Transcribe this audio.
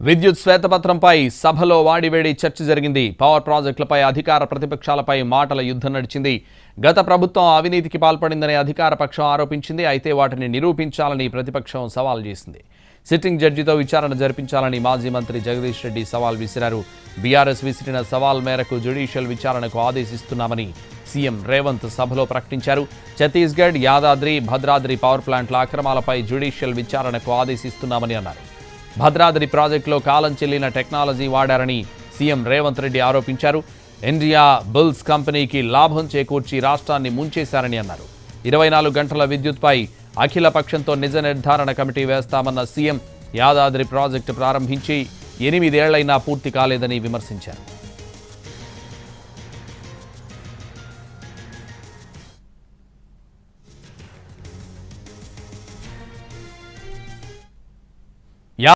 విద్యుత్ శ్వేతపత్రంపై సభలో వాడివేడి చర్చ జరిగింది. పవర్ ప్రాజెక్టులపై అధికార ప్రతిపక్షాలపై మాటల యుద్ధం నడిచింది. గత ప్రభుత్వం అవినీతికి పాల్పడిందని అధికార పక్షం ఆరోపించింది. అయితే వాటిని నిరూపించాలని ప్రతిపక్షం సవాల్ చేసింది. సిట్టింగ్ జడ్జితో విచారణ జరిపించాలని మాజీ మంత్రి జగదీష్ రెడ్డి సవాల్ విసిరారు. బీఆర్ఎస్ విసిరిన సవాల్ మేరకు జ్యుడిషియల్ విచారణకు ఆదేశిస్తున్నామని సీఎం రేవంత్ సభలో ప్రకటించారు. ఛత్తీస్గఢ్, యాదాద్రి, భద్రాద్రి పవర్ ప్లాంట్ల అక్రమాలపై జ్యుడిషియల్ విచారణకు ఆదేశిస్తున్నామని అన్నారు. భద్రాద్రి ప్రాజెక్టులో కాలం చెల్లిన టెక్నాలజీ వాడారని సీఎం రేవంత్ రెడ్డి ఆరోపించారు. ఇండియా బుల్స్ కంపెనీకి లాభం చేకూర్చి రాష్ట్రాన్ని ముంచేశారని అన్నారు. 24 గంటల విద్యుత్పై అఖిల పక్షంతో నిజ నిర్ధారణ కమిటీ వేస్తామన్న సీఎం యాదాద్రి ప్రాజెక్టు ప్రారంభించి 8 ఏళ్లైనా పూర్తి కాలేదని విమర్శించారు.